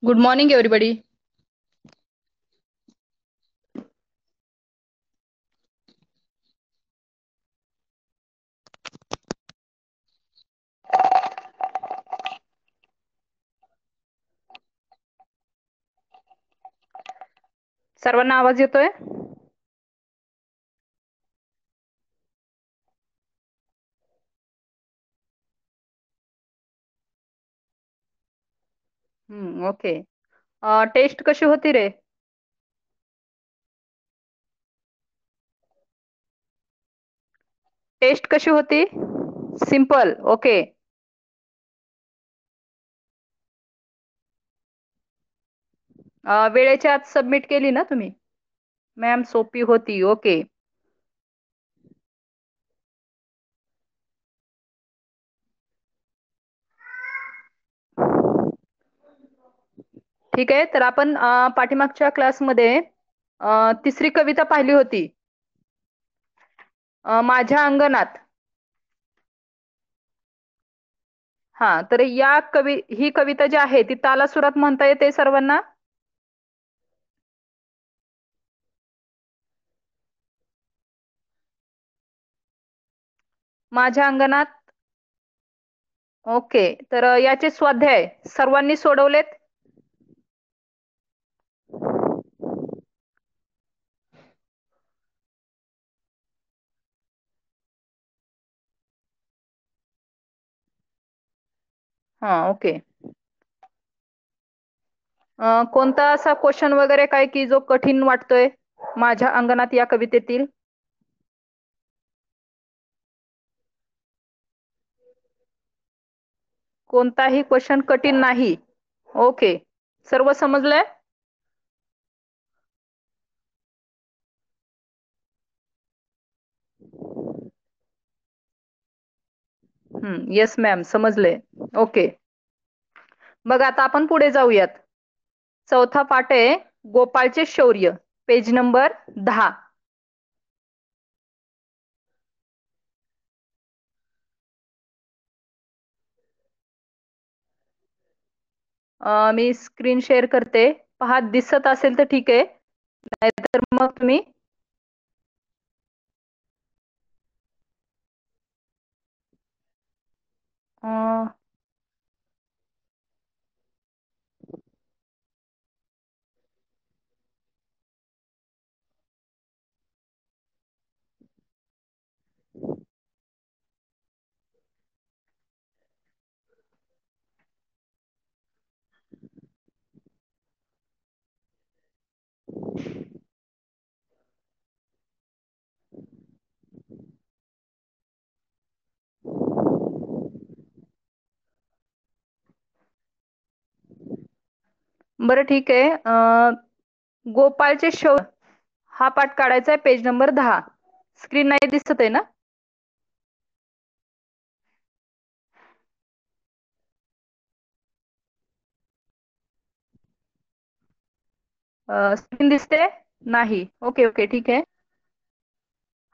Good morning everybody. सर्वांना आवाज येतोय? ओके. टेस्ट कशी होती रे? टेस्ट कशी होती? सिंपल. ओके. वेळेच्या आत सबमिट केली ना तुम्ही? मॅम सोपी होती. ओके. ठीक आहे. तर आपण पाठीमागच्या क्लासमध्ये तिसरी कविता पाहिली होती. माझ्या अंगणात. हा, तर ही कविता जी आहे ती तालासुरात म्हणता येते सर्वांना? माझ्या अंगणात. ओके. तर याचे स्वाध्याय सर्वांनी सोडवलेत? हा, ओके. कोणता असा क्वेश्चन वगैरे काय की जो कठीण वाटतोय माझ्या अंगणात या कवितेतील? कोणताही क्वेश्चन कठीण नाही. ओके. सर्व समजलंय? येस मॅम, समजले. ओके. मग आता आपण पुढे जाऊयात. चौथा पाठ आहे गोपाळचे शौर्य, पेज नंबर 10. मी स्क्रीन शेअर करते. पहा, दिसत असेल तर ठीक आहे, नाहीतर मग तुम्ही अं, बरं ठीक आहे. गोपाळचे शौर्य हा पाठ काढायचा आहे, पेज नंबर 10. स्क्रीन नाही दिसत आहे ना? स्क्रीन दिसते? नाही. ओके ओके, ठीक आहे.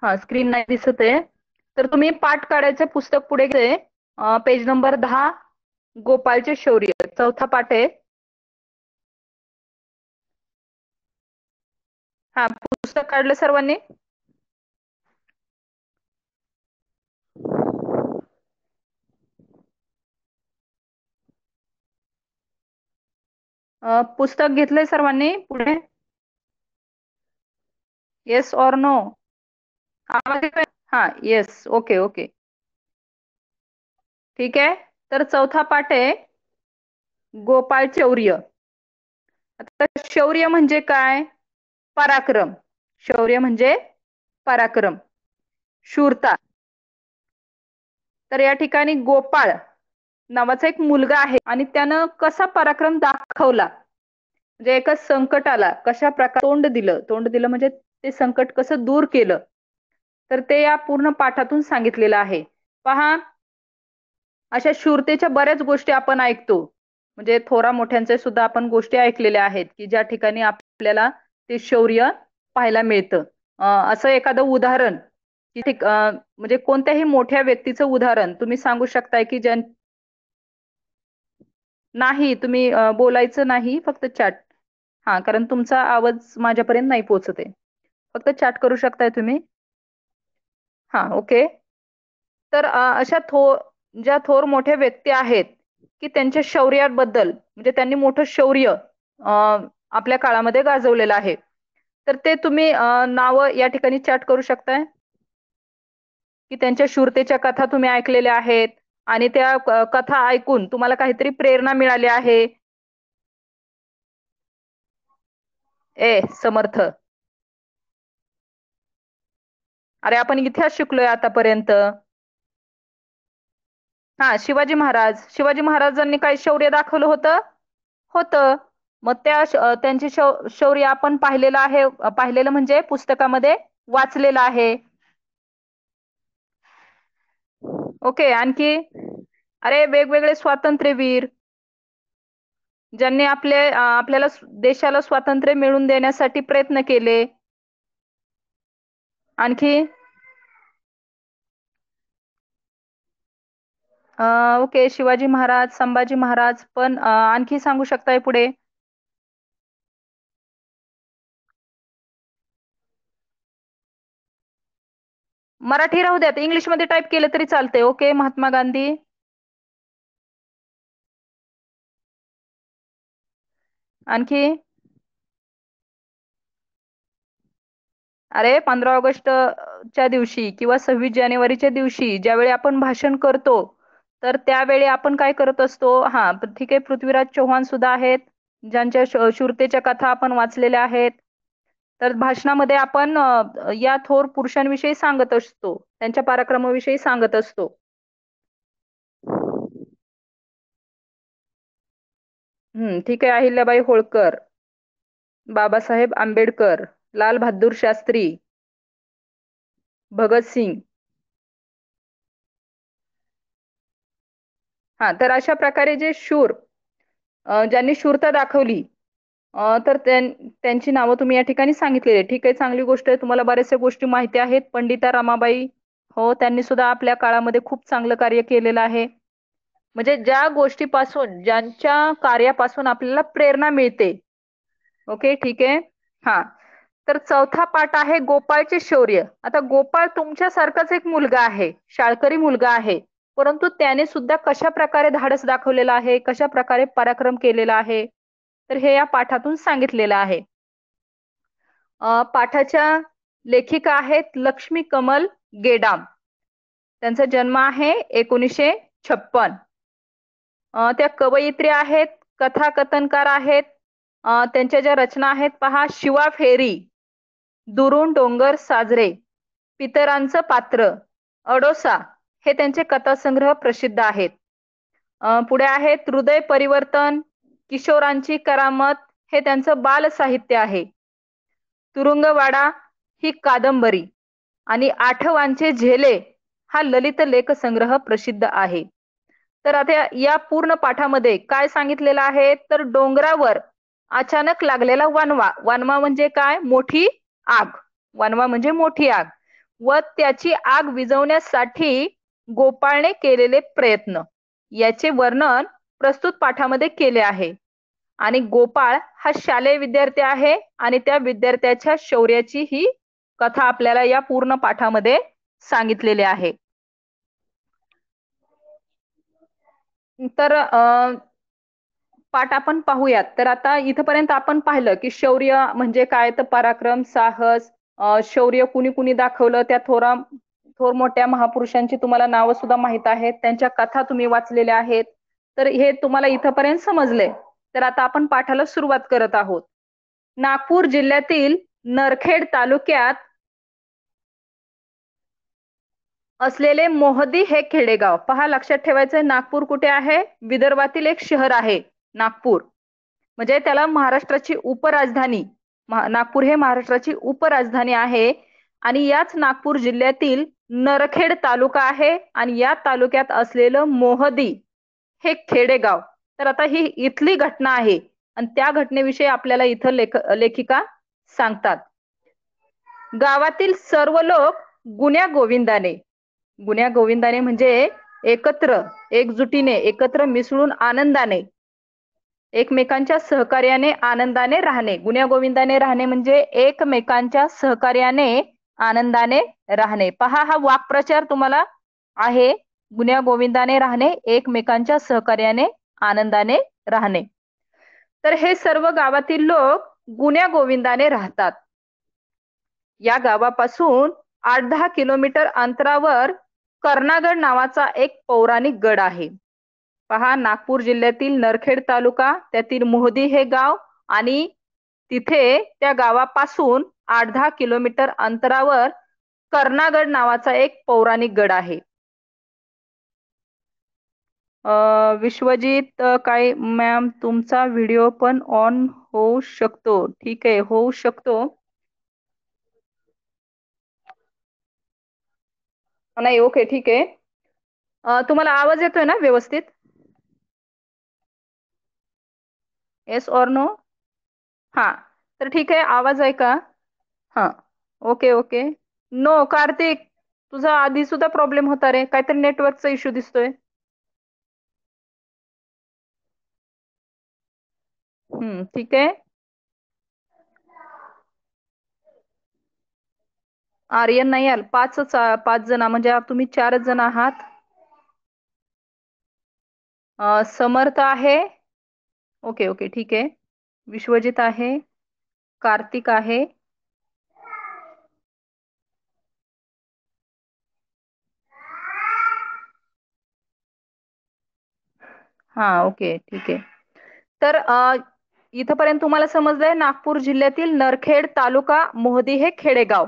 हा, स्क्रीन नाही दिसत आहे. तर तुम्ही पाठ काढायचं पुस्तक पुढे घे. पेज नंबर 10, गोपाळचे शौर्य, चौथा पाठ आहे. हा, पुस्तक काढलं सर्वांनी? पुस्तक घेतलंय सर्वांनी पुढे? Yes or no? आवाज येतोय? हा, येस. ओके ओके, ठीक आहे. तर चौथा पाठ आहे गोपाळ शौर्य. आता शौर्य म्हणजे काय? पराक्रम. शौर्य म्हणजे पराक्रम, शूरता. तर या ठिकाणी गोपाळ नावाचा एक मुलगा आहे आणि त्यानं कसा पराक्रम दाखवला, म्हणजे एका संकटाला कशा प्रकारे तोंड दिलं म्हणजे ते संकट कसं दूर केलं, तर ते या पूर्ण पाठातून सांगितलेलं आहे. पहा, अशा शूरतेच्या बऱ्याच गोष्टी आपण ऐकतो. म्हणजे थोरा मोठ्यांचे सुद्धा आपण गोष्टी ऐकलेल्या आहेत की ज्या ठिकाणी आपल्याला ते शौर्य पाहायला मिळतं. असं एखादं उदाहरण की म्हणजे कोणत्याही मोठ्या व्यक्तीचं उदाहरण तुम्ही सांगू शकताय की नाही, तुम्ही बोलायचं नाही, फक्त चॅट. हा, कारण तुमचा आवाज माझ्यापर्यंत नाही पोहोचत आहे. फक्त चॅट करू शकताय तुम्ही. हा, ओके. तर अशा ज्या थोर मोठ्या व्यक्ती आहेत की त्यांच्या शौर्याबद्दल, म्हणजे त्यांनी मोठं शौर्य आपल्या काळामध्ये गाजवलेलं आहे. तर ते तुम्ही नाव या ठिकाणी चॅट करू शकताय, की त्यांच्या शूरतेच्या कथा तुम्ही ऐकलेल्या आहेत आणि त्या कथा ऐकून तुम्हाला काहीतरी प्रेरणा मिळाली आहे. ए समर्थ, अरे आपण इतिहास शिकलोय आतापर्यंत. हा, शिवाजी महाराजांनी काय शौर्य दाखवलं होतं? होतं. मग त्यांचे शौर्य आपण पाहिलेलं आहे, पाहिलेलं म्हणजे पुस्तकामध्ये वाचलेलं आहे. ओके, आणखी? अरे वेगवेगळे स्वातंत्र्यवीर ज्यांनी आपल्याला देशाला स्वातंत्र्य मिळवून देण्यासाठी प्रयत्न केले. आणखी? ओके, शिवाजी महाराज, संभाजी महाराज, पण आणखी सांगू शकताय पुढे? मराठी राहू द्यात, इंग्लिश मध्ये टाईप केलं तरी चालतंय. ओके, महात्मा गांधी. आणखी? अरे 15 ऑगस्ट च्या दिवशी किंवा 26 जानेवारीच्या दिवशी ज्यावेळी आपण भाषण करतो, तर त्यावेळी आपण काय करत असतो? हा, ठीक आहे, पृथ्वीराज चव्हाण सुद्धा आहेत, ज्यांच्या शूरतेच्या कथा आपण वाचलेल्या आहेत. तर भाषणामध्ये आपण या थोर पुरुषांविषयी सांगत असतो, त्यांच्या पराक्रमाविषयी सांगत असतो. ठीक आहे. अहिल्याबाई होळकर, बाबासाहेब आंबेडकर, लाल बहादूर शास्त्री, भगतसिंग. हा, तर अशा प्रकारे जे शूर, ज्यांनी शूरता दाखवली, तर त्यांची नावं तुम्ही या ठिकाणी सांगितलेली आहे. ठीक आहे, चांगली गोष्ट आहे, तुम्हाला बऱ्याचशा गोष्टी माहिती आहेत. पंडिता रमाबाई, हो, त्यांनी सुद्धा आपल्या काळामध्ये खूप चांगलं कार्य केलेलं आहे. म्हणजे ज्या गोष्टीपासून, ज्यांच्या कार्यापासून आपल्याला प्रेरणा मिळते. ओके, ठीक आहे. हा, तर चौथा पाठ आहे गोपाळचे शौर्य. आता गोपाळ तुमच्यासारखाच एक मुलगा आहे, शाळकरी मुलगा आहे, परंतु त्याने सुद्धा कशा प्रकारे धाडस दाखवलेलं आहे, कशा प्रकारे पराक्रम केलेला आहे, तर हे या पाठातून सांगितलेलं आहे. पाठाच्या लेखिका आहेत लक्ष्मी कमल गेडाम. त्यांचा जन्म आहे 1956. त्या कवयित्री आहेत, कथाकथनकार आहेत. त्यांच्या ज्या रचना आहेत पहा: शिवा फेरी, दुरून डोंगर साजरे, पितरांचं पात्र, अडोसा, हे त्यांचे कथासंग्रह प्रसिद्ध आहेत. पुढे आहेत हृदय परिवर्तन, किशोरांची करामत, हे त्यांचं बाल साहित्य आहे. तुरुंगवाडा ही कादंबरी आणि आठवांचे झेले हा ललित लेख संग्रह प्रसिद्ध आहे. तर आता या पूर्ण पाठामध्ये काय सांगितलेलं आहे, तर डोंगरावर अचानक लागलेला वणवा, वणवा म्हणजे काय? मोठी आग. वणवा म्हणजे मोठी आग, व त्याची आग विझवण्यासाठी गोपाळने केलेले प्रयत्न, याचे वर्णन प्रस्तुत पाठामध्ये केले आहे. आणि गोपाळ हा शालेय विद्यार्थी आहे आणि त्या विद्यार्थ्याच्या शौर्याची ही कथा आपल्याला या पूर्ण पाठामध्ये सांगितलेली आहे. तर पाठ आपण पाहूयात. तर आता इथपर्यंत आपण पाहिलं की शौर्य म्हणजे काय, तर पराक्रम, साहस, शौर्य कुणी कुणी दाखवलं, त्या थोर मोठ्या महापुरुषांची तुम्हाला नावं सुद्धा माहित आहेत, त्यांच्या कथा तुम्ही वाचलेल्या आहेत. तर हे तुम्हाला इथपर्यंत समजले. तर आता आपण पाठाला सुरुवात करत आहोत. नागपूर जिल्ह्यातील नरखेड तालुक्यात असलेले मोहदी हे खेडेगाव पहा. लक्षात ठेवायचंय, नागपूर कुठे आहे? विदर्भातील एक शहर आहे नागपूर. म्हणजे त्याला महाराष्ट्राची उपराजधानी, नागपूर हे महाराष्ट्राची उपराजधानी आहे. आणि याच नागपूर जिल्ह्यातील नरखेड तालुका आहे आणि या तालुक्यात असलेलं मोहदी हे खेडेगाव. तर आता ही इथली घटना आहे आणि त्या घटनेविषयी आपल्याला इथं लेखिका सांगतात. गावातील सर्व लोक गुण्या गोविंदाने, गुण्या गोविंदाने म्हणजे एकत्र, एकजुटीने, एकत्र मिसळून आनंदाने एकमेकांच्या सहकार्याने आनंदाने राहणे. गुण्यागोविंदाने राहणे म्हणजे एकमेकांच्या सहकार्याने आनंदाने राहणे. पहा, हा वाक्प्रचार तुम्हाला आहे. गुण्यागोविंदाने राहणे, एकमेकांच्या सहकार्याने आनंदाने राहणे. तर हे सर्व गावातील लोक गुण्यागोविंदाने राहतात. या गावापासून 8-10 किलोमीटर अंतरावर कर्णागड नावाचा एक पौराणिक गड आहे. पहा, नागपूर जिल्ह्यातील नरखेड तालुका, त्यातील मोहदी हे गाव, आणि तिथे त्या गावापासून 8-10 किलोमीटर अंतरावर कर्णागड नावाचा एक पौराणिक गड आहे. विश्वजित काय मॅम, तुमचा व्हिडिओ पण ऑन होऊ शकतो? ठीक आहे, होऊ शकतो. नाही, ओके, ठीक आहे. तुम्हाला आवाज येतोय ना व्यवस्थित? Yes or no? हा, तर ठीक आहे, आवाज आहे का? हा, ओके ओके. नो कार्तिक, तुझा आधी सुद्धा प्रॉब्लेम होता रे, काहीतरी नेटवर्कचा इश्यू दिसतोय. ठीक आहे. आर्यन नाही आल, पाच जण म्हणजे तुम्ही 4 जण आहात. समर्थ आहे. ओके ओके, ठीक आहे. विश्वजित आहे, कार्तिक आहे. हा, ओके, ठीक आहे. तर इथपर्यंत तुम्हाला समजलंय, नागपूर जिल्ह्यातील नरखेड तालुका, मोहदी हे खेडेगाव,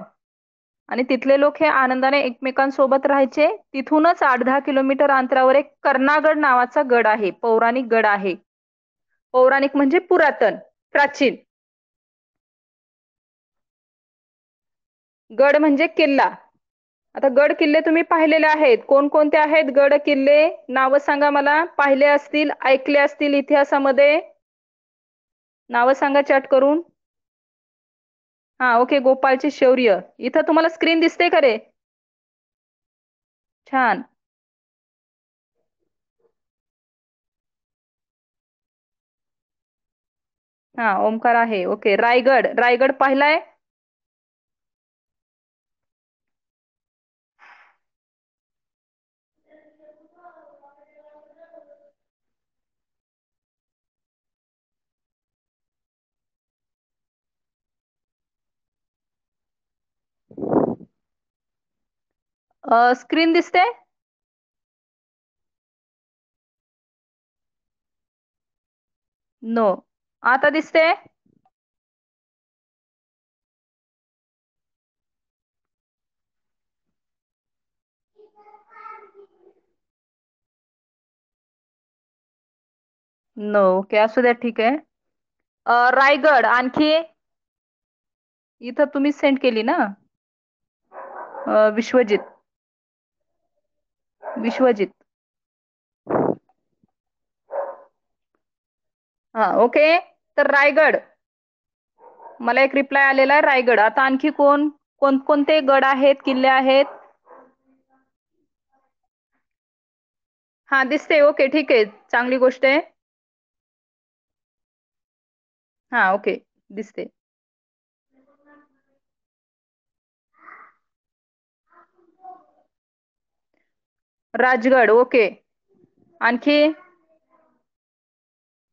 आणि तिथले लोक हे आनंदाने एकमेकांसोबत राहायचे. तिथूनच 8-10 किलोमीटर अंतरावर एक कर्णागड नावाचा गड आहे, पौराणिक गड आहे. पौराणिक म्हणजे पुरातन, प्राचीन. गड म्हणजे किल्ला. आता गड किल्ले तुम्ही पाहिलेले आहेत, कोणकोणते आहेत गड किल्ले? नावं सांगा मला. पाहिले असतील, ऐकले असतील इतिहासामध्ये. नावं सांगा चॅट करून. हा, ओके. गोपाळचे शौर्य इथं तुम्हाला स्क्रीन दिसते का रे? छान. हा, ओमकार आहे. ओके. रायगड, रायगड पाहिलाय? स्क्रीन दिसते? नो. आता दिसते? नो. ओके, असू द्या, ठीक आहे. रायगड आणखी इथं तुम्ही सेंड केली ना? विश्वजित, विश्वजित. हा, ओके. तर रायगड, मला एक रिप्लाय आलेला आहे, रायगड. आता आणखी कोणकोणते गड आहेत, किल्ले आहेत? हा, दिसते. ओके, ठीक आहे, चांगली गोष्ट आहे. हा, ओके, दिसते. राजगड, ओके. आणखी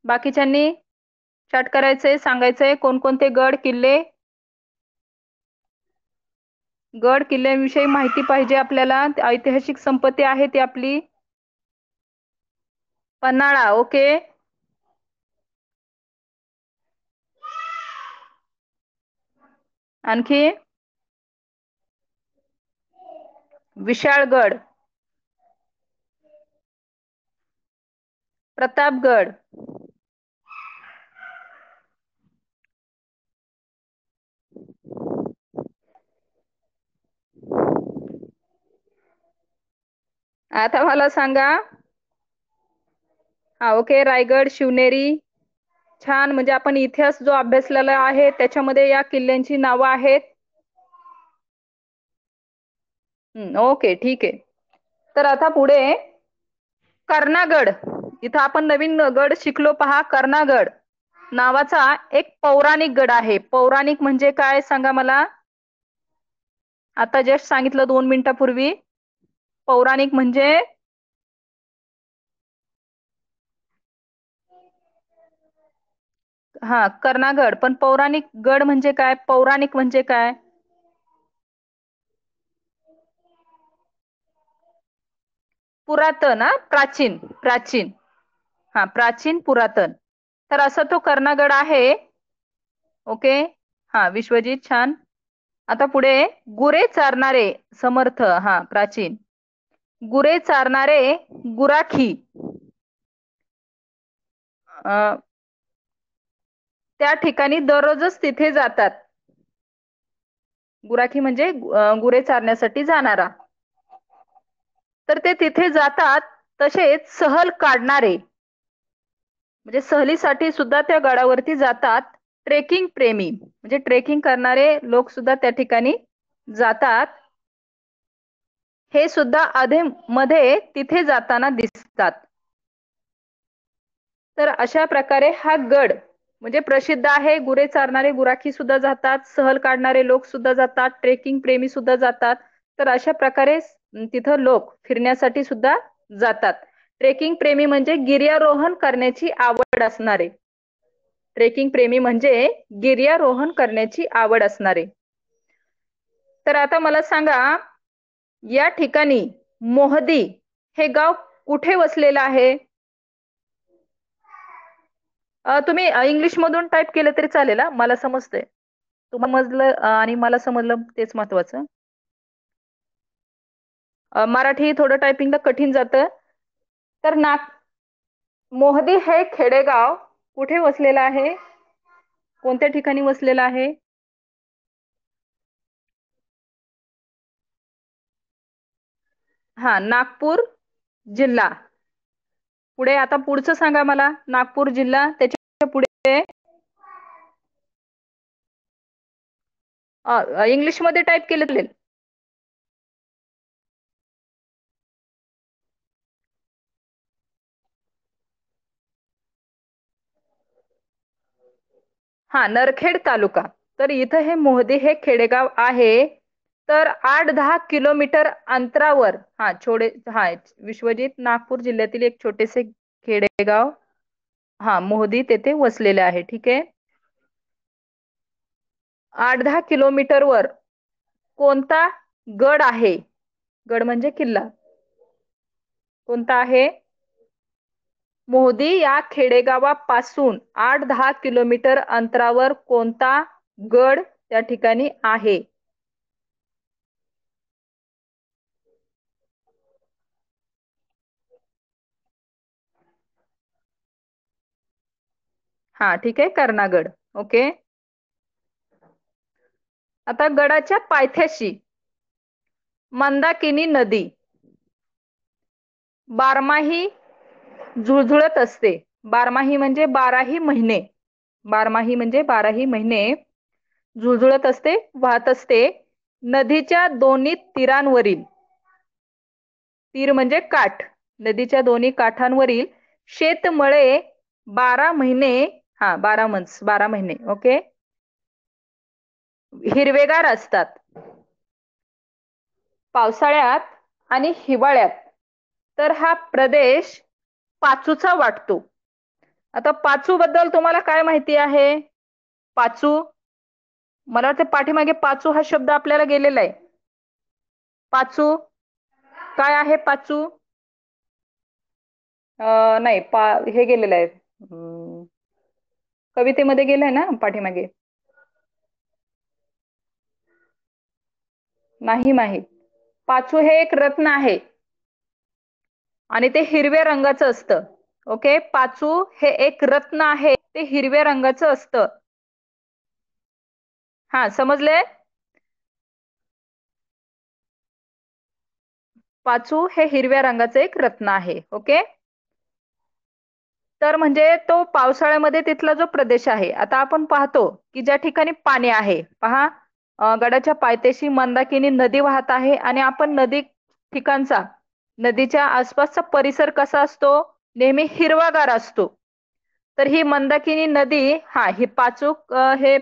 बाकीच्यांनी चॅट करायचंय, सांगायचंय कोणकोणते गड किल्ले. गड किल्ल्यांविषयी माहिती पाहिजे आपल्याला, ऐतिहासिक संपत्ती आहे ती आपली. पन्हाळा, ओके. आणखी विशाळगड, प्रतापगड. आता मला सांगा. हा, ओके. रायगड, शिवनेरी. छान, म्हणजे आपण इतिहास जो अभ्यासलेला आहे त्याच्यामध्ये या किल्ल्यांची नावं आहेत. ओके, ठीक आहे. तर आता पुढे कर्णागड. इथं आपण नवीन गड शिकलो पहा, कर्णागड नावाचा एक पौराणिक गड आहे. पौराणिक म्हणजे काय सांगा मला? आता जस्ट सांगितलं 2 मिनिटापूर्वी. पौराणिक म्हणजे हा कर्णागड, पण पौराणिक गड म्हणजे काय? पौराणिक म्हणजे काय? पुरातन, प्राचीन प्राचीन. हा, प्राचीन पुरातन. तर असा तो कर्णागड आहे. ओके. हा, विश्वजित छान. आता पुढे गुरे चारणारे समर्थ. हा, प्राचीन. गुरे चारणारे गुराखी अ, त्या ठिकाणी दररोजच तिथे जातात. गुराखी म्हणजे गुरे चारण्यासाठी जाणारा. तर ते तिथे जातात. तसेच सहल काढणारे म्हणजे सहलीसाठी सुद्धा त्या गडावरती जातात. ट्रेकिंग प्रेमी म्हणजे ट्रेकिंग करणारे लोक सुद्धा त्या ठिकाणी जातात. हे सुद्धा अधे मध्ये तिथे जाताना दिसतात. तर अशा प्रकारे हा गड म्हणजे प्रसिद्ध आहे. गुरे चारणारे गुराखी सुद्धा जातात, सहल काढणारे लोक सुद्धा जातात, ट्रेकिंग प्रेमी सुद्धा जातात. तर अशा प्रकारे तिथं लोक फिरण्यासाठी सुद्धा जातात. ट्रेकिंग प्रेमी म्हणजे गिर्यारोहण करण्याची आवड असणारे. ट्रेकिंग प्रेमी म्हणजे गिर्यारोहण करण्याची आवड असणारे. तर आता मला सांगा, या ठिकाणी मोहदी हे गाव कुठे वसलेलं आहे? तुम्ही इंग्लिश मधून टाईप केलं तरी चालेल. मला समजतंय. तुम्हाला समजलं आणि मला समजलं तेच महत्वाचं. मराठी थोडं टायपिंगला कठीण जातं. तर मोहदी हे खेडेगाव कुठे वसलेलं आहे? कोणत्या ठिकाणी वसलेलं आहे? हा, नागपूर जिल्हा. पुढे आता पुढचं सांगा मला. नागपूर जिल्हा, त्याच्या पुढे इंग्लिश मध्ये टाईप केलं चालेल. हा, नरखेड तालुका. तर इथं हे मोहदी हे खेडेगाव आहे. तर 8-10 किलोमीटर अंतरावर हा विश्वजित नागपूर जिल्ह्यातील एक छोटेसे खेडेगाव हा मोहदी तेथे वसलेले आहे. ठीक आहे. 8-10 किलोमीटर वर कोणता गड आहे? गड म्हणजे किल्ला. कोणता आहे? मोहदी या खेडेगावापासून 8-10 किलोमीटर अंतरावर कोणता गड त्या ठिकाणी आहे? हा, ठीक आहे, कर्णागड. ओके. आता गडाच्या पायथ्याशी मंदाकिनी नदी बारमाही झुळझुळत असते. बारमाही म्हणजे 12ही महिने. बारमाही म्हणजे 12ही महिने झुळझुळत असते, वाहत असते. नदीच्या दोन्ही तीरांवरील, तीर म्हणजे काठ, नदीच्या दोन्ही काठांवरील शेतमळे 12 महिने, हा 12 मंथ्स, 12 महिने, ओके, हिरवेगार असतात. पावसाळ्यात आणि हिवाळ्यात तर हा प्रदेश पाचूचा वाटतो. आता पाचू बद्दल तुम्हाला काय माहिती आहे? पाचू, मला वाटतं पाठीमागे पाचू हा शब्द आपल्याला गेलेला आहे. पाचू काय आहे? पाचू नाही, हे गेलेलं आहे. कवितेमध्ये गेलंय ना पाठीमागे. नाही माहित. पाचू हे एक रत्न आहे आणि ते हिरव्या रंगाचं असतं. ओके, पाचू हे एक रत्न आहे, ते हिरव्या रंगाचं असतं. हा, समजले? पाचू हे हिरव्या रंगाचं एक रत्न आहे. ओके. तर म्हणजे तो पावसाळ्यामध्ये तिथला जो प्रदेश आहे. आता आपण पाहतो की ज्या ठिकाणी पाणी आहे पहा, गडाच्या पायथ्याशी मंदाकिनी नदी वाहत आहे आणि आपण नदी ठिकाणचा, नदीच्या आसपासचा परिसर कसा असतो? नेहमी हिरवागार असतो. तर ही मंदाकिनी नदी, हा ही पाचू हे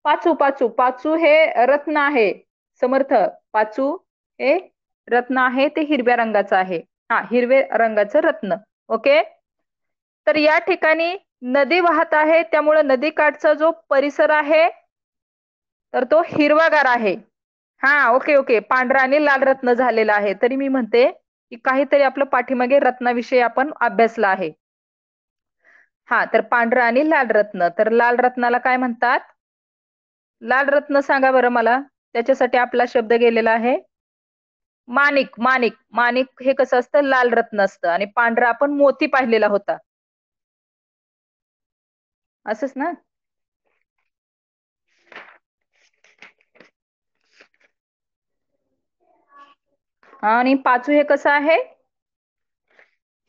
पाचू पाचू पाचू हे रत्न आहे. समर्थ, पाचू हे रत्न आहे, ते हिरव्या रंगाचं आहे. हा, हिरव्या रंगाचं रत्न. ओके. तर या ठिकाणी नदी वाहत आहे, त्यामुळे नदीकाठचा जो परिसर आहे तर तो हिरवागार आहे. हा, ओके ओके, पांढरा आणि लाल रत्न झालेला आहे. तरी मी म्हणते की काहीतरी आपलं पाठीमागे रत्नाविषयी आपण अभ्यासला आहे. हा, तर पांढरा आणि लाल रत्न. तर लाल रत्नाला काय म्हणतात? लाल रत्न सांगा बरं मला. त्याच्यासाठी आपला शब्द गेलेला आहे माणिक. माणिक, माणिक हे कसं असतं? लाल रत्न असतं. आणि पांढरा आपण मोती पाहिलेला होता, असंच ना? आणि पाचू हे कसं आहे?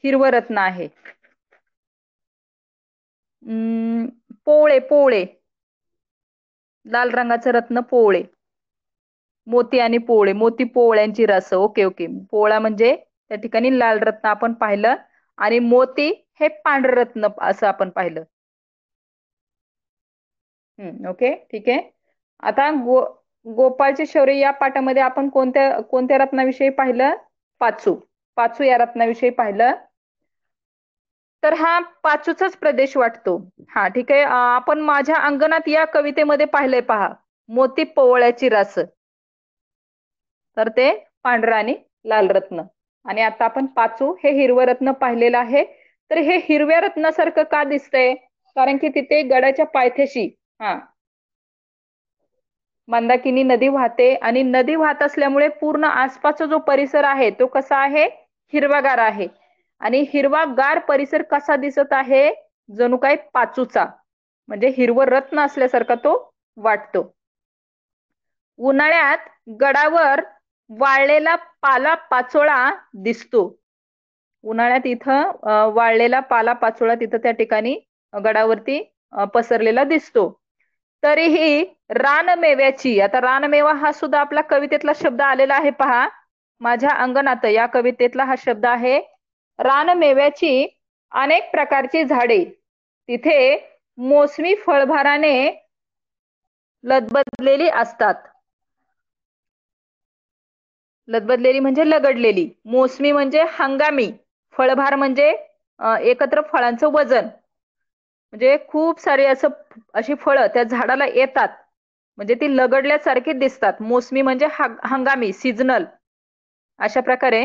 हिरवं रत्न आहे. पोवळे, पोवळे. लाल रंगाचं रत्न पोवळे. मोती आणि पोवळे, मोती पोवळ्यांची रस. Okay okay. पोवळा म्हणजे त्या ठिकाणी लाल रत्न आपण पाहिलं, आणि मोती हे पांढर रत्न असं आपण पाहिलं. ओके, ठीक आहे. आता गोपाळचे शौर्य या पाठामध्ये आपण कोणत्या कोणत्या रत्नाविषयी पाहिलं? पाचू. पाचू या रत्नाविषयी पाहिलं. तर हा पाचूचाच प्रदेश वाटतो. हा, ठीक आहे. आपण माझ्या अंगणात या कवितेमध्ये पाहिलंय पहा, मोती पोवळ्याची रास. तर ते पांढरा आणि लाल रत्न. आणि आता आपण पाचू हे हिरवं रत्न पाहिलेलं आहे. तर हे हिरव्या रत्नासारखं का दिसतंय? कारण की तिथे गडाच्या पायथ्याशी हा मंदाकिनी नदी वाहते, आणि नदी वाहत असल्यामुळे पूर्ण आसपासचा जो परिसर आहे तो कसा आहे? हिरवागार आहे. आणि हिरवागार परिसर कसा दिसत आहे? जणू काही पाचूचा, म्हणजे हिरवं रत्न असल्यासारखा तो वाटतो. उन्हाळ्यात गडावर वाळलेला पाला पाचोळा दिसतो. उन्हाळ्यात इथं वाळलेला पाला पाचोळा तिथं त्या ठिकाणी गडावरती पसरलेला दिसतो. तरीही रानमेव्याची, आता रानमेवा हा सुद्धा आपला कवितेतला शब्द आलेला आहे पहा, माझ्या अंगणात या कवितेतला हा शब्द आहे. रानमेव्याची अनेक प्रकारची झाडे तिथे मोसमी फळभाराने लदबदलेली असतात. लदबदलेली म्हणजे लगडलेली, मोसमी म्हणजे हंगामी, फळभार म्हणजे एकत्र फळांचं वजन. म्हणजे खूप सारे अशी फळं त्या झाडाला येतात, म्हणजे ती लगडल्यासारखी दिसतात. मोसमी म्हणजे हंगामी, सीजनल, अशा प्रकारे.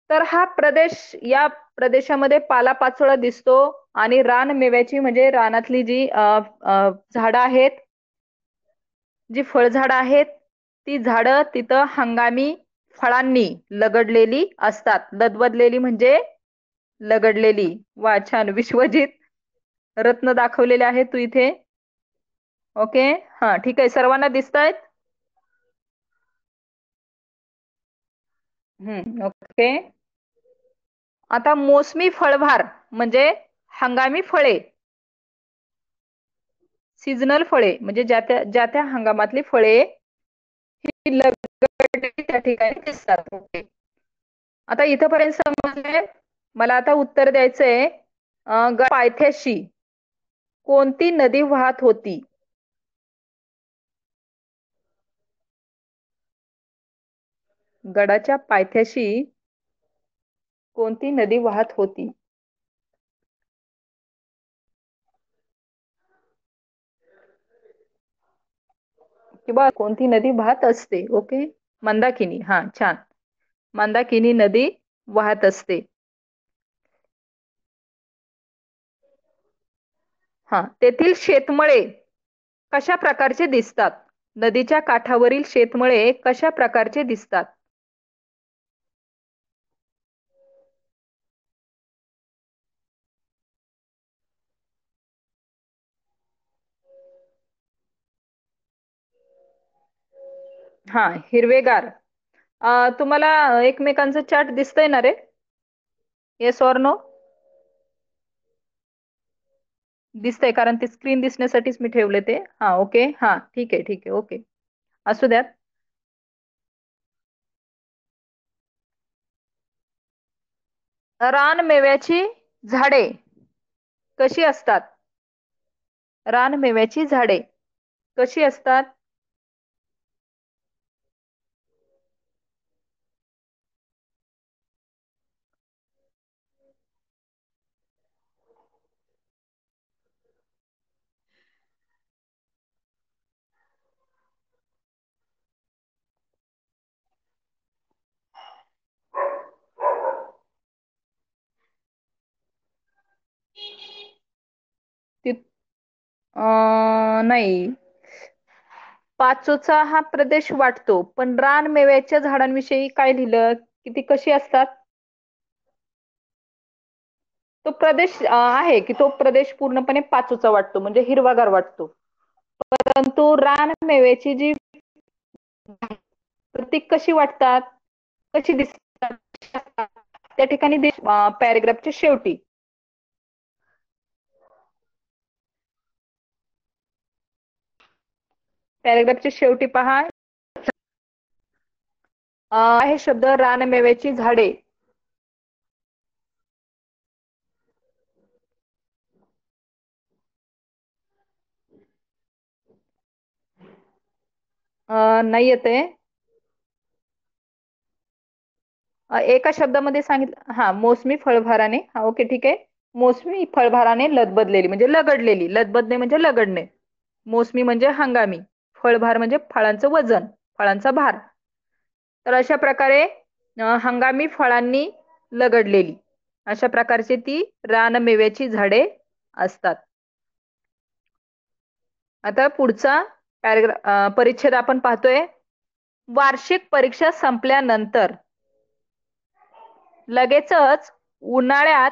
तर हा प्रदेश, या प्रदेशामध्ये पालापाचोळा दिसतो. आणि रानमेव्याची म्हणजे रानातली जी झाडं आहेत, जी फळझाडं आहेत, ती झाडं तिथं हंगामी फळांनी लगडलेली असतात. लदबदलेली म्हणजे लगडलेली. वा, छान विश्वजित, रत्न दाखवलेले आहेत तू इथे. ओके, हा, ठीक आहे. सर्वांना दिसतायत? ओके. आता मोसमी फळभार म्हणजे हंगामी फळे, सीजनल फळे म्हणजे ज्या त्या हंगामातली फळे ही लगडलेली त्या ठिकाणी दिसतात. ओके. आता इथपर्यंत समजले. मला आता उत्तर द्यायचंय. पायथ्याशी कोणती नदी वाहत होती? गडाच्या पायथ्याशी कोणती नदी वाहत होती? किंवा कोणती नदी वाहत असते? ओके, मंदाकिनी. हा, छान. मंदाकिनी नदी वाहत असते. हा, तेथील शेतमळे कशा प्रकारचे दिसतात? नदीच्या काठावरील शेतमळे कशा प्रकारचे दिसतात? हा, हिरवेगार. तुम्हाला एकमेकांचं चार्ट दिसतंय ना रे? Yes or no? दिसतंय, कारण ते स्क्रीन दिसण्यासाठीच मी ठेवले ते. हा, ओके. हा, ठीक आहे, ठीक आहे, ओके. असू द्यात. रानमेव्याची झाडे कशी असतात? रानमेव्याची झाडे कशी असतात? ती नाही. पाचोचा हा प्रदेश वाटतो, पण रानमेव्याच्या झाडांविषयी काय लिहिलं की ती कशी असतात? तो प्रदेश आहे की तो प्रदेश पूर्णपणे पाचोचा वाटतो, म्हणजे हिरवागार वाटतो. परंतु रानमेव्याची जी तर ती कशी वाटतात, कशी दिसतात, त्या ठिकाणी पॅरेग्राफच्या शेवटी, पॅरेग्राफच्या शेवटी पहा, आहे शब्द रानमेव्याची झाडे. नाही येते. एका शब्दामध्ये सांगितलं, हा, मोसमी फळभाराने. हा, ओके, ठीक आहे. मोसमी फळभाराने लदबदलेली म्हणजे लगडलेली. लदबदणे म्हणजे लगडणे. मोसमी म्हणजे हंगामी. फळभार म्हणजे फळांचं वजन, फळांचा भार. तर अशा प्रकारे हंगामी फळांनी लगडलेली अशा प्रकारची ती रानमेव्याची झाडे असतात. आता पुढचा परिच्छेद आपण पाहतोय. वार्षिक परीक्षा संपल्यानंतर लगेचच उन्हाळ्यात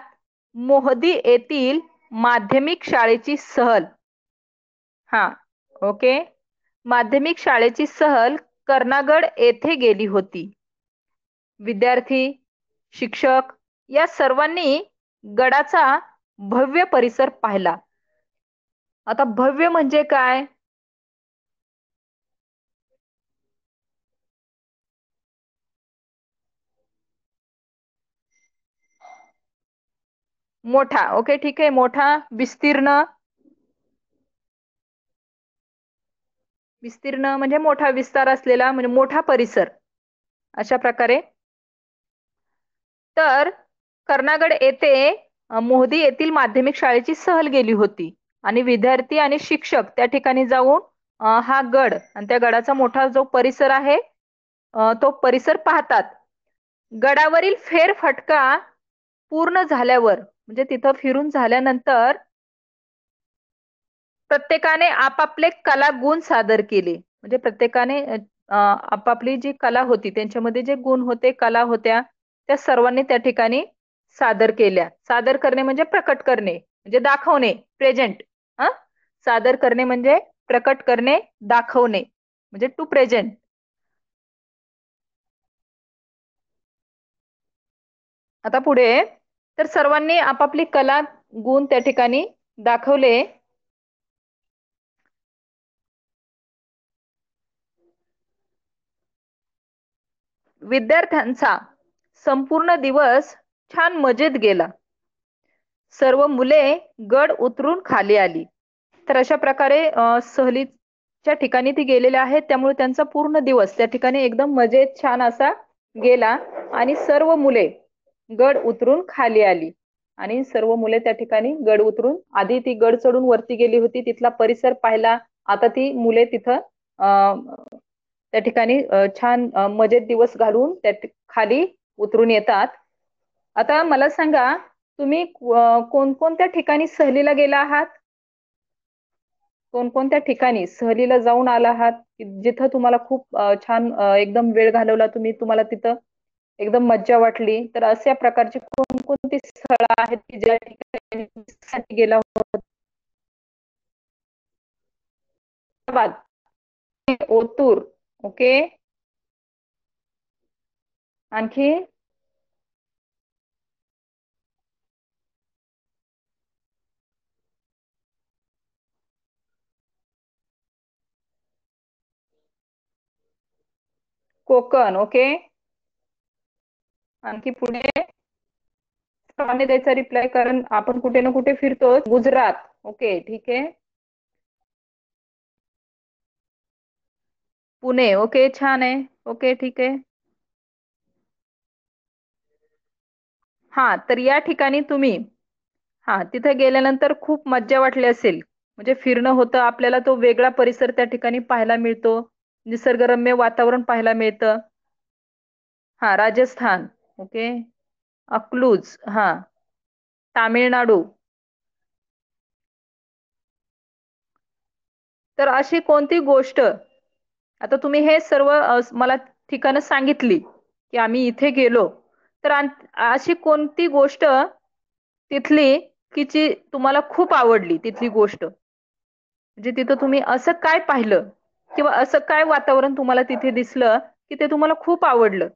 मोहदी येथील माध्यमिक शाळेची सहल, हा, ओके, माध्यमिक शाळेची सहल कर्नागड येथे गेली होती. विद्यार्थी, शिक्षक या सर्वांनी गडाचा भव्य परिसर पाहिला. आता भव्य म्हणजे काय? मोठा, ओके, ठीक आहे. मोठा, विस्तीर्ण. विस्तीर्ण म्हणजे मोठा, विस्तार असलेला, म्हणजे मोठा परिसर अशा प्रकारे. तर कर्नागड येथे मोहदी येथील माध्यमिक शाळेची सहल गेली होती आणि विद्यार्थी आणि शिक्षक त्या ठिकाणी जाऊन हा गड आणि त्या गडाचा मोठा जो परिसर आहे तो परिसर पाहतात. गडावरील फेरफटका पूर्ण झाल्यावर म्हणजे तिथं फिरून झाल्यानंतर प्रत्येकाने आपापले कला गुण सादर केले. म्हणजे प्रत्येकाने आपापली जी कला होती, त्यांच्यामध्ये जे गुण होते, कला होत्या, त्या सर्वांनी त्या ठिकाणी सादर केल्या. सादर करणे म्हणजे प्रकट करणे, म्हणजे दाखवणे, प्रेझेंट. सादर करणे म्हणजे प्रकट करणे, दाखवणे, म्हणजे टू प्रेझेंट. आता पुढे, तर सर्वांनी आपापली कला गुण त्या ठिकाणी दाखवले. विद्यार्थ्यांचा संपूर्ण दिवस छान मजेत गेला. सर्व मुले गड उतरून खाली आली. तर अशा प्रकारे सहलीच्या ठिकाणी ती गेलेले आहेत, त्यामुळे त्यांचा पूर्ण दिवस त्या ठिकाणी एकदम मजेत छान असा गेला. आणि सर्व मुले गड उतरून खाली आली. आणि सर्व मुले त्या ठिकाणी गड उतरून, आधी ती गड चढून वरती गेली होती, तिथला परिसर पाहिला. आता ती मुले तिथं त्या ठिकाणी छान मजेत दिवस घालून त्या खाली उतरून येतात. आता मला सांगा, तुम्ही कोणकोणत्या ठिकाणी सहलीला गेला आहात? कोणकोणत्या ठिकाणी सहलीला जाऊन आला आहात जिथं तुम्हाला खूप छान एकदम वेळ घालवला तुम्ही, तुम्हाला तिथं एकदम मज्जा वाटली? तर अशा प्रकारची कोणकोणती स्थळं आहेत की ज्या ठिकाणी साठी गेला होता? ओतूर, ओके. आणखी? कोकण, ओके. आणखी पुढे? शॉने द्यायचा रिप्लाय, कारण आपण कुठे ना कुठे फिरतो. गुजरात. ओके ठीक आहे. पुणे. ओके छान आहे. ओके ठीक आहे. हा तर या ठिकाणी तुम्ही, हा तिथे गेल्यानंतर खूप मज्जा वाटली असेल. म्हणजे फिरणं होतं आपल्याला, तो वेगळा परिसर त्या ठिकाणी पाहायला मिळतो. निसर्गरम्य वातावरण पाहायला मिळतं. हा राजस्थान. ओके. अकलूज. हा. तामिळनाडू. तर अशी कोणती गोष्ट, आता तुम्ही हे सर्व मला ठिकाणं सांगितली की आम्ही इथे गेलो, तर अशी कोणती गोष्ट तिथली की जी तुम्हाला खूप आवडली, तिथली गोष्ट म्हणजे तिथं तुम्ही असं काय पाहिलं किंवा असं काय वातावरण तुम्हाला तिथे दिसलं की ते तुम्हाला खूप आवडलं?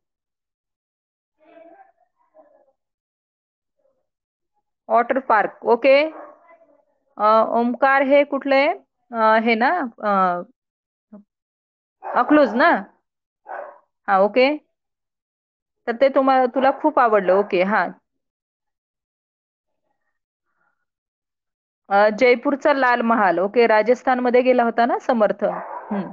Water park. ओके. ओमकार हे कुठले? हे ना, अकलूज ना? हा ओके. तर ते तुला खूप आवडलं. ओके हा. जयपूरचा लाल महाल. ओके. राजस्थान मध्ये गेला होता ना समर्थ? हम्म.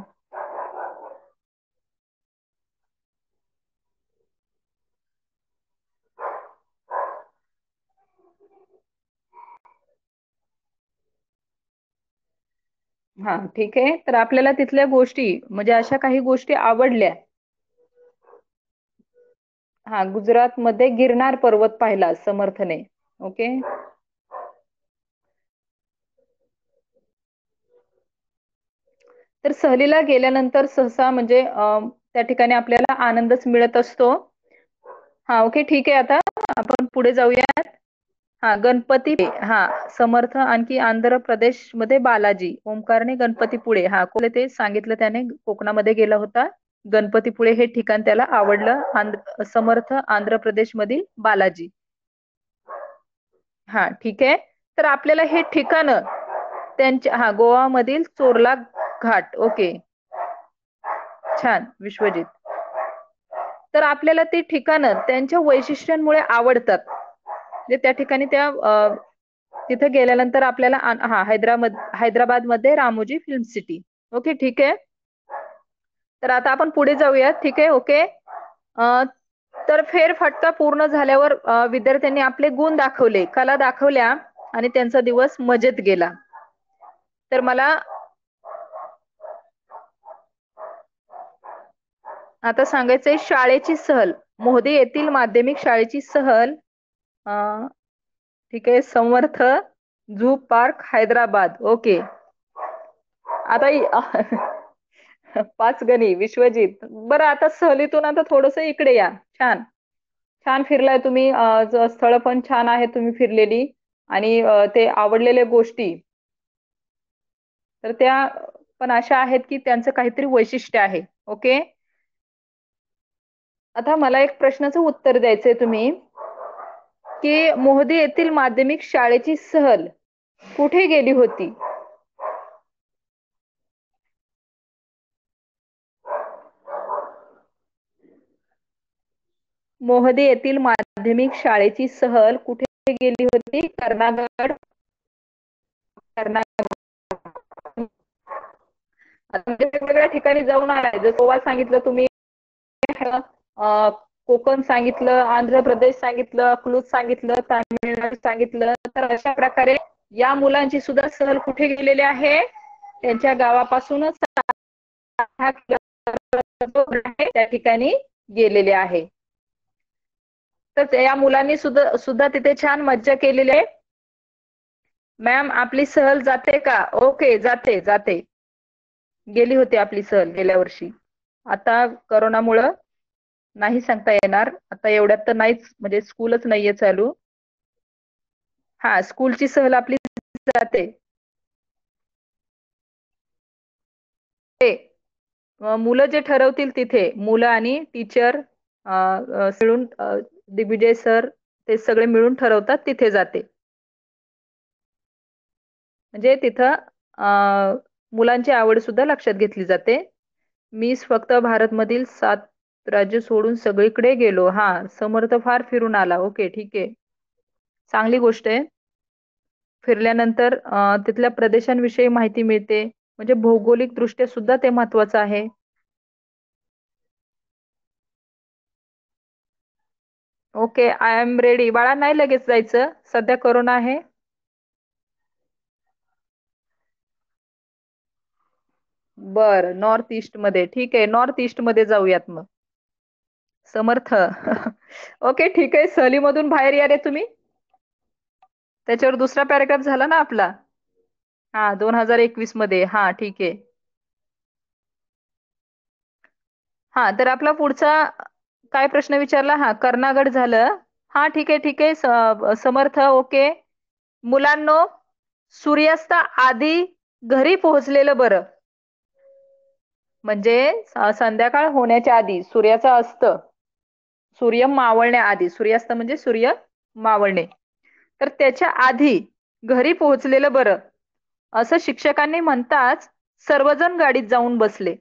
हा ठीक आहे. तर आपल्याला तिथल्या गोष्टी म्हणजे अशा काही गोष्टी आवडल्या. हा गुजरात मध्ये गिरनार पर्वत पाहिला समर्थने. ओके. तर सहलीला गेल्यानंतर सहसा म्हणजे त्या ठिकाणी आपल्याला आनंदच मिळत असतो. हा ओके ठीक आहे. आता आपण पुढे जाऊया. हा गणपती. हा समर्थ आणखी आंध्र प्रदेश मध्ये बालाजी. ओंकारने गणपतीपुळे. हा कोले ते सांगितलं त्याने, कोकणामध्ये गेला होता. गणपतीपुळे हे ठिकाण त्याला आवडलं. समर्थ आंध्र प्रदेश मधील बालाजी. हा ठीक आहे. तर आपल्याला हे ठिकाण त्यांच्या, हा गोवा मधील चोरला घाट. ओके छान विश्वजित. तर आपल्याला ती ठिकाणं त्यांच्या वैशिष्ट्यांमुळे आवडतात. म्हणजे त्या ठिकाणी त्या तिथे गेल्यानंतर आपल्याला हा हैदराबाद मध्ये रामोजी फिल्म सिटी. ओके ठीक आहे. तर आता आपण पुढे जाऊया. ठीक आहे. ओके. तर फेरफटका पूर्ण झाल्यावर विद्यार्थ्यांनी आपले गुण दाखवले, कला दाखवल्या आणि त्यांचा दिवस मजेत गेला. तर मला आता सांगायचंय शाळेची सहल. मोहदे येथील माध्यमिक शाळेची सहल. ठीक आहे. समर्थ झू पार्क हैदराबाद. ओके. आता पाच गणी विश्वजित. बरं आता सहलीतून आता थोडस इकडे या. छान छान फिरलाय तुम्ही. स्थळ पण छान आहे तुम्ही फिरलेली. आणि ते आवडलेल्या गोष्टी तर त्या पण अशा आहेत की त्यांचं काहीतरी वैशिष्ट्य आहे. ओके. आता मला एक प्रश्नाचं उत्तर द्यायचंय तुम्ही, की मोहदी येथील माध्यमिक शाळेची सहल कुठे गेली होती? मोहदे येथील माध्यमिक शाळेची सहल कुठे गेली होती? कर्नागड. कर्नाटक. आता म्हणजे वेगवेगळ्या ठिकाणी जाऊन आलाय. जर गोवा सांगितलं तुम्ही, कोकण सांगितलं, आंध्र प्रदेश सांगितलं, अकलूज सांगितलं, तामिळनाडू सांगितलं. तर अशा प्रकारे या मुलांची सुद्धा सहल कुठे गेलेली आहे? त्यांच्या गावापासूनच 6 किलोमीटर त्या ठिकाणी गेलेले आहे. तर या मुलांनी सुद्धा सुद्धा तिथे छान मज्जा केलेली आहे. मॅम आपली सहल जाते का? ओके जाते जाते. गेली होती आपली सहल गेल्या वर्षी. आता करोनामुळं नाही सांगता येणार. आता एवढ्यात तर नाहीच, म्हणजे स्कूलच नाहीये चालू. हा स्कूलची सहल आपली जाते. ते मुलं जे ठरवतील तिथे, मुलं आणि टीचर मिळून, दिग्विजय सर ते सगळे मिळून ठरवतात, तिथे जाते. म्हणजे तिथं मुलांची आवड सुद्धा लक्षात घेतली जाते. मीच फक्त भारत मधील 7 राज्य सोडून सगळीकडे गेलो. हा समर्थ फार फिरून आला. ओके ठीक आहे. चांगली गोष्ट आहे. फिरल्यानंतर तिथल्या प्रदेशांविषयी माहिती मिळते. म्हणजे भौगोलिक दृष्ट्या सुद्धा ते महत्वाचं आहे. Okay, I am ready. बाळा, नाही लगेच जायचं, सध्या कोरोना आहे. बर, नॉर्थ ईस्ट मध्ये. ठीक आहे, नॉर्थ ईस्ट मध्ये जाऊयात मग. समर्थ. ओके, ठीक आहे. सहलीमधून बाहेर या रे तुम्ही. त्याच्यावर दुसरा पॅराग्राफ झाला ना आपला. हा, 2021 मध्ये. हा, ठीक आहे. हा, तर आपला पुढचा काय प्रश्न विचारला? हा, कर्नागड झालं. हा, ठीक आहे, ठीक आहे. समर्थ. ओके. मुलांनो, सूर्यास्त आधी घरी पोहोचलेलं बरं. म्हणजे संध्याकाळ होण्याच्या आधी, सूर्याचं अस्त, सूर्य मावळण्याआधी. सूर्यास्त म्हणजे सूर्य मावळणे. तर त्याच्या आधी घरी पोहोचलेलं बरं, असं शिक्षकांनी म्हणताच सर्वजण गाडीत जाऊन बसले.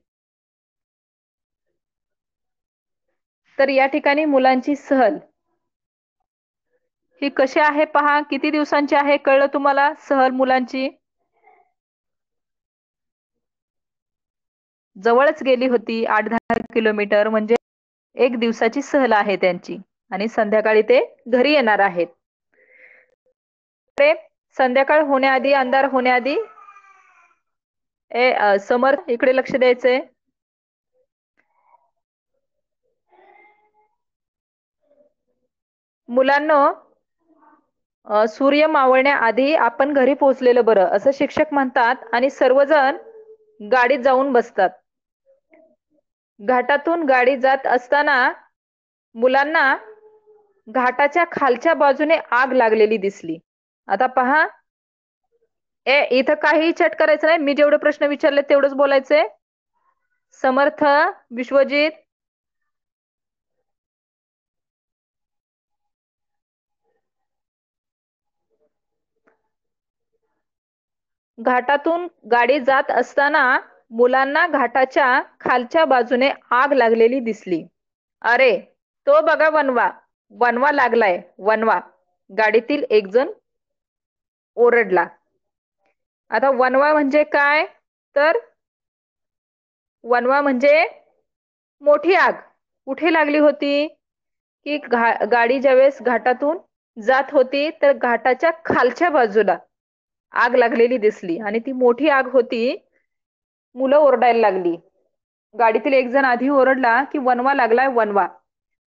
तर या ठिकाणी मुलांची सहल ही कशी आहे पहा. किती दिवसांची आहे कळलं तुम्हाला सहल मुलांची? जवळच गेली होती, 8-10 किलोमीटर. म्हणजे एक दिवसाची सहल आहे त्यांची. आणि संध्याकाळी ते घरी येणार आहेत. संध्याकाळ होण्याआधी, अंधार होण्याआधी. समर्थ, इकडे लक्ष द्यायचंय. मुलांना, सूर्य मावळण्याआधी आपण घरी पोहोचलेलं बरं, असं शिक्षक म्हणतात आणि सर्वजण गाडीत जाऊन बसतात. घाटातून गाडी जात असताना मुलांना घाटाच्या खालच्या बाजूने आग लागलेली दिसली. आता पहा, इथं काही चट करायचं नाही. मी जेवढे प्रश्न विचारले तेवढंच बोलायचंय. समर्थ, विश्वजित. घाटातून गाडी जात असताना मुलांना घाटाच्या खालच्या बाजूने आग लागलेली दिसली. अरे, तो बघा वनवा. वनवा लागलाय, वनवा. गाडीतील एक जण ओरडला. आता वनवा म्हणजे काय? तर वनवा म्हणजे मोठी आग. कुठे लागली होती? की गाडी ज्यावेळेस घाटातून जात होती तर घाटाच्या खालच्या बाजूला आग लागलेली दिसली आणि ती मोठी आग होती. मुलं ओरडायला लागली. गाडीतील एक जण आधी ओरडला की वनवा लागलाय, वनवा.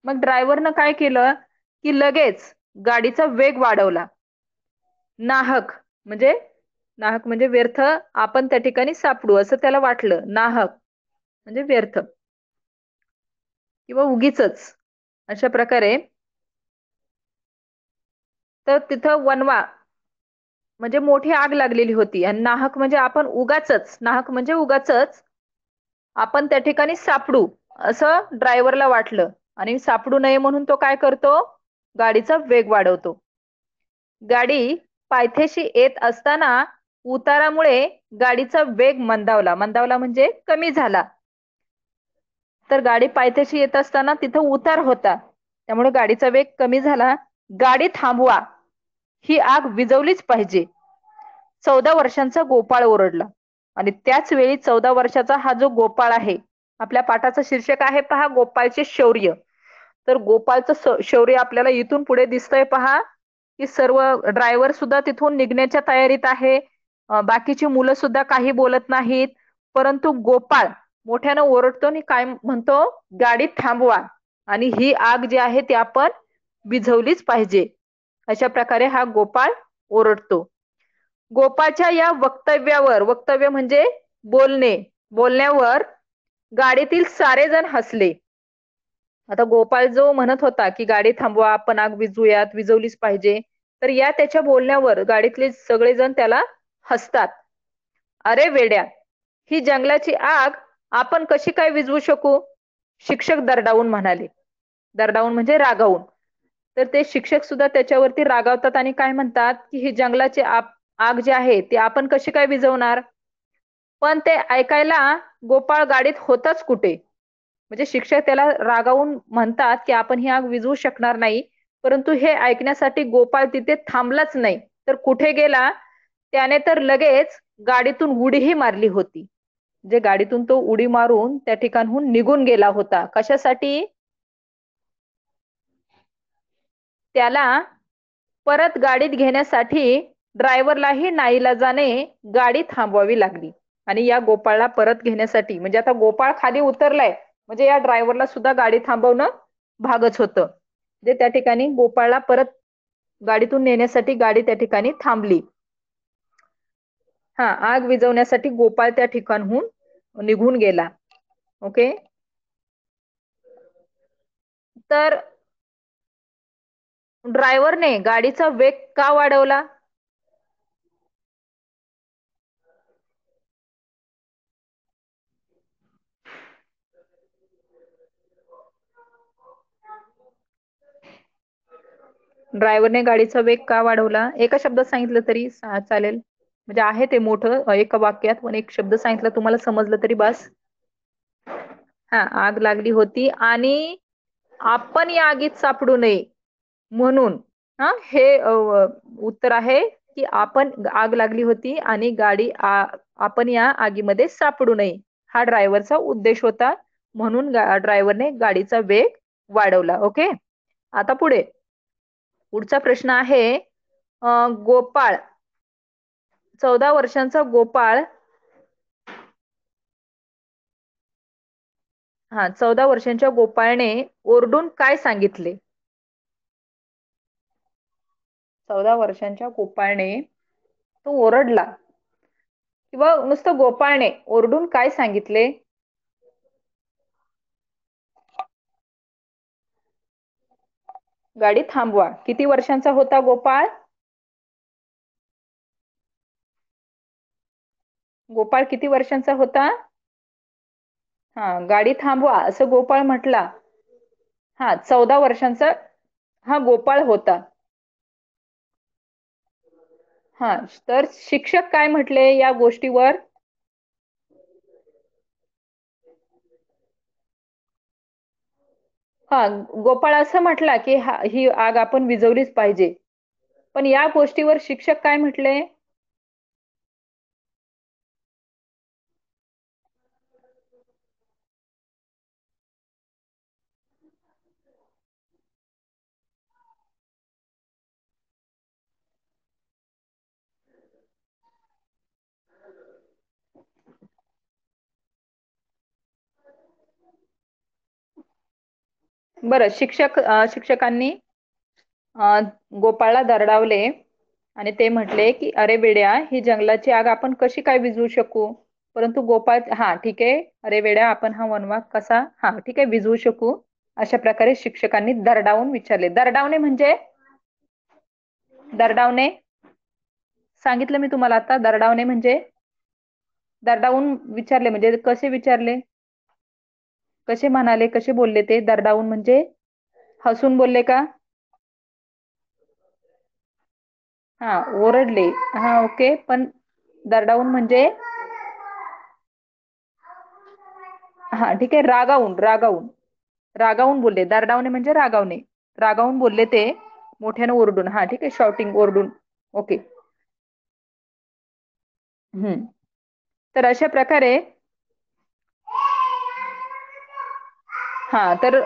मग ड्रायव्हरनं काय केलं की लगेच गाडीचा वेग वाढवला. नाहक म्हणजे, नाहक म्हणजे व्यर्थ, आपण त्या ठिकाणी सापडू असं त्याला वाटलं. नाहक म्हणजे व्यर्थ किंवा उगीच, अशा प्रकारे. तर तिथं वनवा म्हणजे मोठी आग लागलेली होती आणि नाहक म्हणजे आपण उगाचच, नाहक म्हणजे उगाचच आपण त्या ठिकाणी सापडू असं ड्रायव्हरला वाटलं. आणि सापडू नये म्हणून तो काय करतो? गाडीचा वेग वाढवतो. गाडी पायथ्याशी येत असताना उतारामुळे गाडीचा वेग मंदावला. मंदावला म्हणजे कमी झाला. तर गाडी पायथ्याशी येत असताना तिथं उतार होता, त्यामुळे गाडीचा वेग कमी झाला. गाडी थांबवा, ही आग विझवलीच पाहिजे. 14 वर्षांचा गोपाळ ओरडला. आणि त्याच वेळी 14 वर्षाचा हा जो गोपाळ आहे, आपल्या पाठाचं शीर्षक आहे पहा, गोपाळचे शौर्य. तर गोपाळचं शौर्य आपल्याला इथून पुढे दिसतंय पहा, की सर्व ड्रायव्हर सुद्धा तिथून निघण्याच्या तयारीत आहे. बाकीची मुलं सुद्धा काही बोलत नाहीत. परंतु गोपाळ मोठ्यानं ओरडतो आणि काय म्हणतो? गाडी थांबवा आणि ही आग जी आहे ती आपण विझवलीच पाहिजे. अशा प्रकारे हा गोपाळ ओरडतो. गोपाळच्या या वक्तव्यावर, वक्तव्य म्हणजे बोलणे, बोलण्यावर गाडीतील सारे जण हसले. आता गोपाळ जो म्हणत होता की गाडी थांबवा, आपण आग विझवूयात, विझवलीच पाहिजे, तर या त्याच्या बोलण्यावर गाडीतले सगळेजण त्याला हसतात. अरे वेड्या, ही जंगलाची आग आपण कशी काय विझवू शकू? शिक्षक दरडावून म्हणाले. दरडावून म्हणजे रागावून. तर ते शिक्षक सुद्धा त्याच्यावरती रागावतात आणि काय म्हणतात की ही जंगलाची आग जी आहे ती आपण कशी काय विझवणार? पण ते ऐकायला गोपाळ गाडीत होताच कुठे. म्हणजे शिक्षक त्याला रागावून म्हणतात की आपण ही आग विझवू शकणार नाही. परंतु हे ऐकण्यासाठी गोपाळ तिथे थांबलाच नाही, तर कुठे गेला? त्याने तर लगेच गाडीतून उडीही मारली होती. जे गाडीतून तो उडी मारून त्या ठिकाणहून निघून गेला होता. कशासाठी? त्याला परत गाडीत घेण्यासाठी ड्रायव्हरलाही नाईलाजाने गाडी थांबवावी लागली. आणि या गोपाळला परत घेण्यासाठी, म्हणजे आता गोपाळ खाली उतरलाय, म्हणजे या ड्रायव्हरला सुद्धा गाडी थांबवणं भागच होतं. जे त्या ठिकाणी गोपाळला परत गाडीतून नेण्यासाठी गाडी त्या ठिकाणी थांबली. हा, आग विझवण्यासाठी गोपाळ त्या ठिकाणहून निघून गेला. ओके. तर ड्रायव्हरने गाडीचा वेग का वाढवला? ड्रायव्हरने गाडीचा वेग का वाढवला? एका शब्दात सांगितलं तरी चालेल. म्हणजे आहे ते मोठं, एका वाक्यात, पण एक शब्द सांगितलं तुम्हाला समजलं तरी बस. हा, आग लागली होती आणि आपण या आगीत सापडू नये म्हणून, हा, हे उत्तर आहे की आपण आग लागली होती आणि आपण या आगीमध्ये सापडू नये, हा ड्रायव्हरचा उद्देश होता. म्हणून ड्रायव्हरने गाडीचा वेग वाढवला. ओके. आता पुढचा प्रश्न आहे. गोपाळ, 14 वर्षांचा गोपाळ, हा, 14 वर्षांच्या गोपाळने ओरडून काय सांगितले? 14 वर्षांच्या गोपाळने तो ओरडला, किंवा नुसतं गोपाळने ओरडून काय सांगितले? गाडी थांबवा. किती वर्षांचा होता गोपाळ? गोपाळ किती वर्षांचा होता? हा, गाडी थांबवा असं गोपाळ म्हटला. हा, 14 वर्षांचा हा गोपाळ होता. हा, तर शिक्षक काय म्हटले या गोष्टीवर? हा, गोपाळ असं म्हटला की ही आग आपण विझवलीच पाहिजे. पण या गोष्टीवर शिक्षक काय म्हटले? बरं, शिक्षकांनी गोपाळला दरडावले आणि ते म्हटले की अरे वेड्या, ही जंगलाची आग आपण कशी काय विझवू शकू? परंतु गोपाळ, हा ठीक आहे, अरे वेड्या, आपण हा वनवा कसा, हा ठीक आहे, विझवू शकू, अशा प्रकारे शिक्षकांनी दरडावून विचारले. दरडावणे म्हणजे, दरडावणे सांगितलं मी तुम्हाला आता. दरडावणे म्हणजे दरडावून विचारले, म्हणजे कसे विचारले, कसे म्हणाले, कसे बोलले ते दरडावून म्हणजे? हसून बोलले का? हा, ओरडले. हा, ओके. पण दरडावून म्हणजे? हा ठीक आहे, रागावून, रागावून, रागावून बोलले. दरडावणे म्हणजे रागावणे, रागावून बोलले ते, मोठ्यानं ओरडून. हा ठीक आहे, शॉटिंग, ओरडून. ओके. हम्म. तर अशा प्रकारे, हा, तर